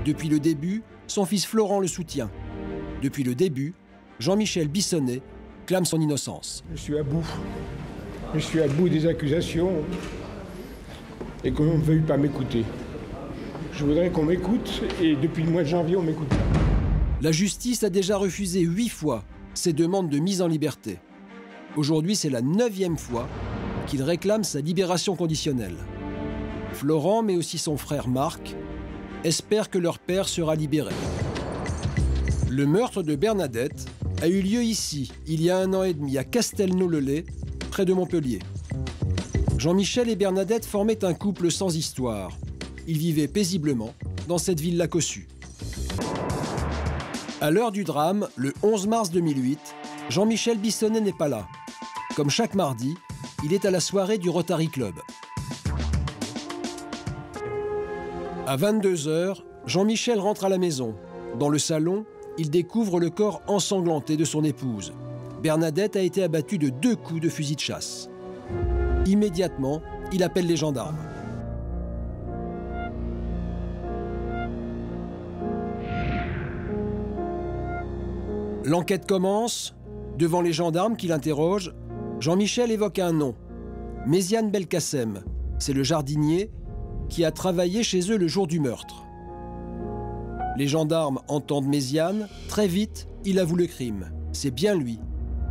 Depuis le début, son fils Florent le soutient. Depuis le début, Jean-Michel Bissonnay clame son innocence. Je suis à bout. Je suis à bout des accusations et qu'on ne veuille pas m'écouter. Je voudrais qu'on m'écoute et depuis le mois de janvier, on m'écoute. La justice a déjà refusé 8 fois ses demandes de mise en liberté. Aujourd'hui, c'est la 9e fois qu'il réclame sa libération conditionnelle. Florent, mais aussi son frère Marc, espèrent que leur père sera libéré. Le meurtre de Bernadette a eu lieu ici, il y a 1 an et demi, à Castelnau-le-Lay, près de Montpellier. Jean-Michel et Bernadette formaient un couple sans histoire. Ils vivaient paisiblement dans cette villa cossue. À l'heure du drame, le 11 mars 2008, Jean-Michel Bissonnay n'est pas là. Comme chaque mardi, il est à la soirée du Rotary Club. À 22 h, Jean-Michel rentre à la maison. Dans le salon, il découvre le corps ensanglanté de son épouse. Bernadette a été abattue de 2 coups de fusil de chasse. Immédiatement, il appelle les gendarmes. L'enquête commence. Devant les gendarmes qui l'interrogent, Jean-Michel évoque un nom. Méziane Belkacem, c'est le jardinier qui a travaillé chez eux le jour du meurtre. Les gendarmes entendent Méziane. Très vite, il avoue le crime. C'est bien lui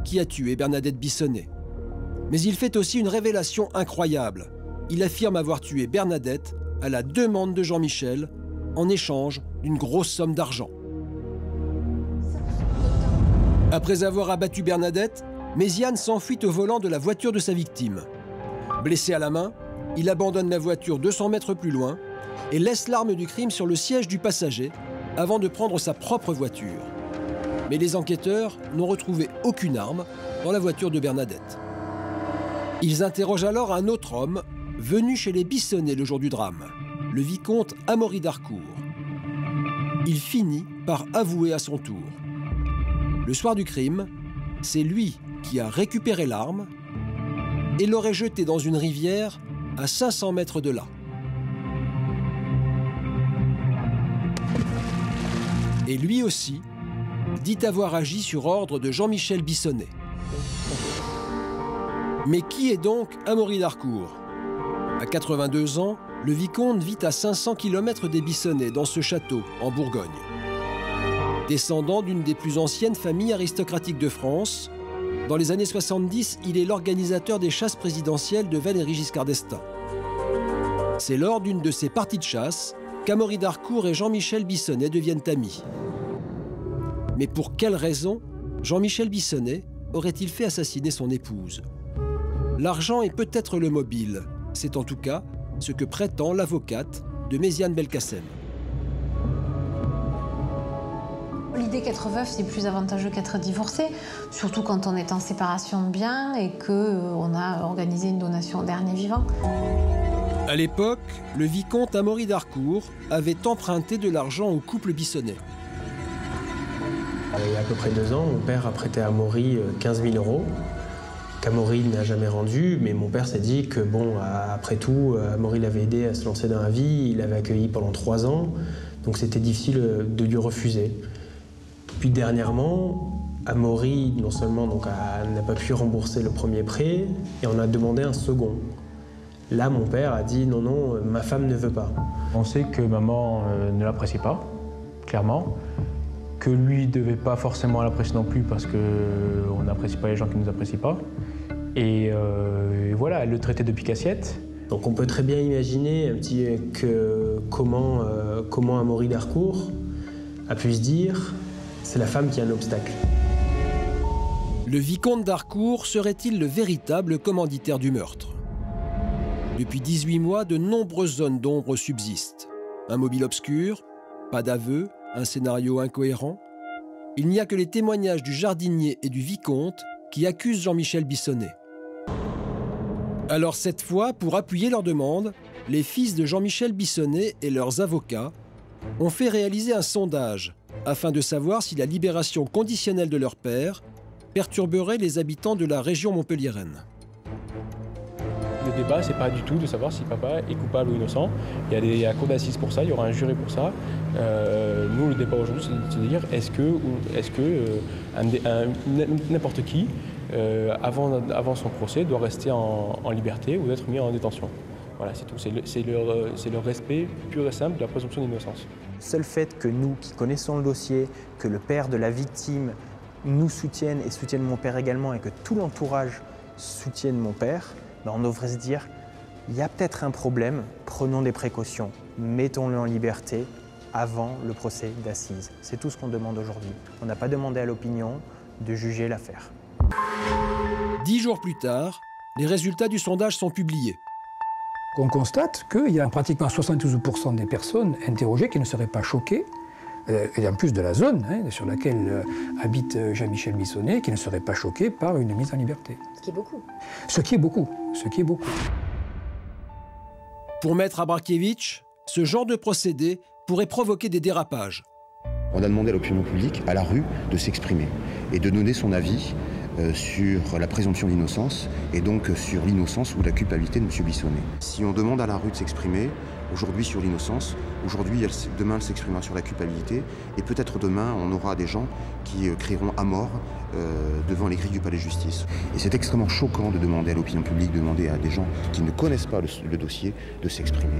qui a tué Bernadette Bissonnay. Mais il fait aussi une révélation incroyable. Il affirme avoir tué Bernadette à la demande de Jean-Michel en échange d'une grosse somme d'argent. Après avoir abattu Bernadette, Méziane s'enfuit au volant de la voiture de sa victime. Blessé à la main, il abandonne la voiture 200 mètres plus loin et laisse l'arme du crime sur le siège du passager avant de prendre sa propre voiture. Mais les enquêteurs n'ont retrouvé aucune arme dans la voiture de Bernadette. Ils interrogent alors un autre homme venu chez les Bissonnay le jour du drame, le vicomte Amaury d'Harcourt. Il finit par avouer à son tour. Le soir du crime, c'est lui qui a récupéré l'arme et l'aurait jetée dans une rivière à 500 mètres de là. Et lui aussi dit avoir agi sur ordre de Jean-Michel Bissonnay. Mais qui est donc Amaury d'Harcourt? À 82 ans, le vicomte vit à 500 km des Bissonnay, dans ce château, en Bourgogne. Descendant d'une des plus anciennes familles aristocratiques de France, dans les années 70, il est l'organisateur des chasses présidentielles de Valéry Giscard d'Estaing. C'est lors d'une de ces parties de chasse qu'Amaury d'Harcourt et Jean-Michel Bissonnay deviennent amis. Mais pour quelle raison Jean-Michel Bissonnay aurait-il fait assassiner son épouse? L'argent est peut-être le mobile. C'est en tout cas ce que prétend l'avocate de Méziane Belkacem. L'idée qu'être veuf, c'est plus avantageux qu'être divorcé, surtout quand on est en séparation de biens et qu'on a organisé une donation au dernier vivant. À l'époque, le vicomte Amaury d'Harcourt avait emprunté de l'argent au couple Bissonnay. Il y a à peu près 2 ans, mon père a prêté à Amaury 15 000 €, qu'Amaury n'a jamais rendu, mais mon père s'est dit que bon, après tout, Amaury l'avait aidé à se lancer dans la vie, il l'avait accueilli pendant 3 ans, donc c'était difficile de lui refuser. Puis dernièrement, Amaury, non seulement n'a pas pu rembourser le premier prêt, et on a demandé un second. Là, mon père a dit non, non, ma femme ne veut pas. On sait que maman ne l'apprécie pas, clairement, que lui ne devait pas forcément l'apprécier non plus parce qu'on n'apprécie pas les gens qui ne nous apprécient pas. Et voilà, elle le traitait de pique-assiette. Donc on peut très bien imaginer comment Amaury d'Harcourt a pu se dire c'est la femme qui est un obstacle. Le vicomte d'Harcourt serait-il le véritable commanditaire du meurtre? Depuis 18 mois, de nombreuses zones d'ombre subsistent. Un mobile obscur, pas d'aveu, un scénario incohérent. Il n'y a que les témoignages du jardinier et du vicomte qui accusent Jean-Michel Bissonnay. Alors cette fois, pour appuyer leur demande, les fils de Jean-Michel Bissonnay et leurs avocats ont fait réaliser un sondage afin de savoir si la libération conditionnelle de leur père perturberait les habitants de la région montpelliéraine. Le débat, c'est pas du tout de savoir si papa est coupable ou innocent. Il y a la cour d'assises pour ça, il y aura un jury pour ça. Nous, le débat aujourd'hui, c'est de dire est-ce que n'importe qui, avant son procès, doit rester en liberté ou être mis en détention. Voilà, c'est tout. C'est le respect pur et simple de la présomption d'innocence. Le seul fait que nous, qui connaissons le dossier, que le père de la victime nous soutienne et soutienne mon père également et que tout l'entourage soutienne mon père, ben on devrait se dire, il y a peut-être un problème, prenons des précautions, mettons-le en liberté avant le procès d'assises. C'est tout ce qu'on demande aujourd'hui. On n'a pas demandé à l'opinion de juger l'affaire. 10 jours plus tard, les résultats du sondage sont publiés. On constate qu'il y a pratiquement 72% des personnes interrogées qui ne seraient pas choquées, et en plus de la zone sur laquelle habite Jean-Michel Bissonnette, qui ne seraient pas choquées par une mise en liberté. Ce qui est beaucoup. Ce qui est beaucoup. Ce qui est beaucoup. Pour Maître Abrakiewicz, ce genre de procédé pourrait provoquer des dérapages. On a demandé à l'opinion publique, à la rue, de s'exprimer et de donner son avis sur la présomption d'innocence et donc sur l'innocence ou la culpabilité de M. Bissonnette. Si on demande à la rue de s'exprimer, aujourd'hui sur l'innocence, demain elle s'exprimera sur la culpabilité et peut-être demain on aura des gens qui crieront à mort devant les grilles du palais de justice. Et c'est extrêmement choquant de demander à l'opinion publique, de demander à des gens qui ne connaissent pas le dossier de s'exprimer.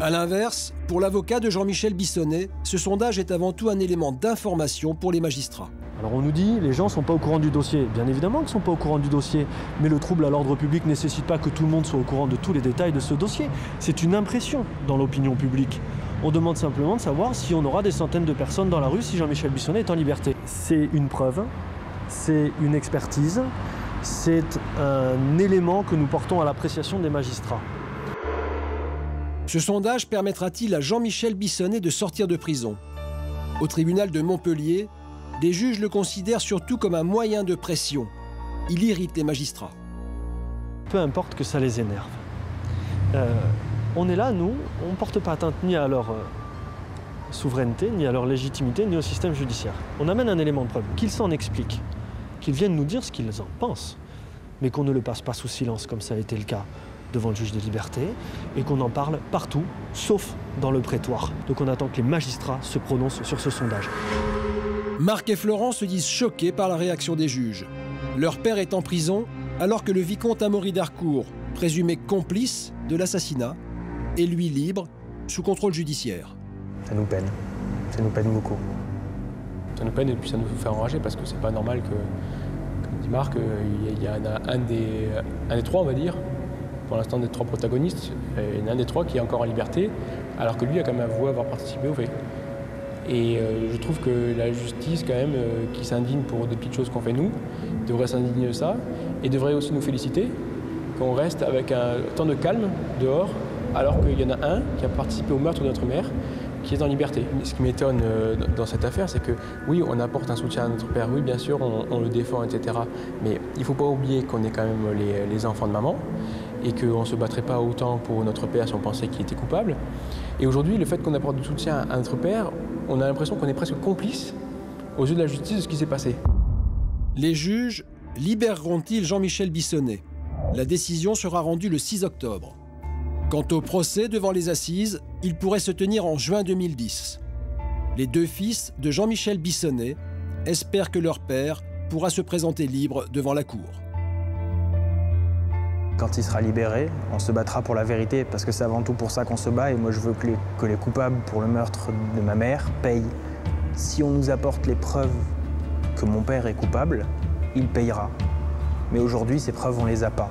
A l'inverse, pour l'avocat de Jean-Michel Bissonnette, ce sondage est avant tout un élément d'information pour les magistrats. Alors on nous dit les gens ne sont pas au courant du dossier. Bien évidemment qu'ils ne sont pas au courant du dossier, mais le trouble à l'ordre public ne nécessite pas que tout le monde soit au courant de tous les détails de ce dossier. C'est une impression dans l'opinion publique. On demande simplement de savoir si on aura des centaines de personnes dans la rue si Jean-Michel Bissonnette est en liberté. C'est une preuve, c'est une expertise, c'est un élément que nous portons à l'appréciation des magistrats. Ce sondage permettra-t-il à Jean-Michel Bissonnette de sortir de prison? Au tribunal de Montpellier, les juges le considèrent surtout comme un moyen de pression. Il irrite les magistrats. Peu importe que ça les énerve. On est là, nous, on ne porte pas atteinte ni à leur souveraineté, ni à leur légitimité, ni au système judiciaire. On amène un élément de preuve, qu'ils s'en expliquent, qu'ils viennent nous dire ce qu'ils en pensent, mais qu'on ne le passe pas sous silence, comme ça a été le cas devant le juge des libertés, et qu'on en parle partout, sauf dans le prétoire. Donc on attend que les magistrats se prononcent sur ce sondage. Marc et Florent se disent choqués par la réaction des juges. Leur père est en prison, alors que le vicomte Amaury d'Harcourt, présumé complice de l'assassinat, est lui libre, sous contrôle judiciaire. Ça nous peine beaucoup. Ça nous peine et puis ça nous fait enrager parce que c'est pas normal que, comme dit Marc, il y en a un des trois, on va dire, pour l'instant des trois protagonistes, il y en a un des trois qui est encore en liberté, alors que lui a quand même avoué avoir participé au fait. Et je trouve que la justice, quand même, qui s'indigne pour des petites choses qu'on fait nous, devrait s'indigner de ça et devrait aussi nous féliciter qu'on reste avec un temps de calme dehors, alors qu'il y en a un qui a participé au meurtre de notre mère, qui est en liberté. Ce qui m'étonne dans cette affaire, c'est que oui, on apporte un soutien à notre père, oui, bien sûr, on le défend, etc. Mais il ne faut pas oublier qu'on est quand même les enfants de maman et qu'on ne se battrait pas autant pour notre père si on pensait qu'il était coupable. Et aujourd'hui, le fait qu'on apporte du soutien à notre père, on a l'impression qu'on est presque complice aux yeux de la justice de ce qui s'est passé. Les juges libéreront-ils Jean-Michel Bissonnette? La décision sera rendue le 6 octobre. Quant au procès devant les assises, il pourrait se tenir en juin 2010. Les deux fils de Jean-Michel Bissonnette espèrent que leur père pourra se présenter libre devant la cour. Quand il sera libéré, on se battra pour la vérité, parce que c'est avant tout pour ça qu'on se bat, et moi je veux que les coupables pour le meurtre de ma mère payent. Si on nous apporte les preuves que mon père est coupable, il payera. Mais aujourd'hui, ces preuves, on les a pas.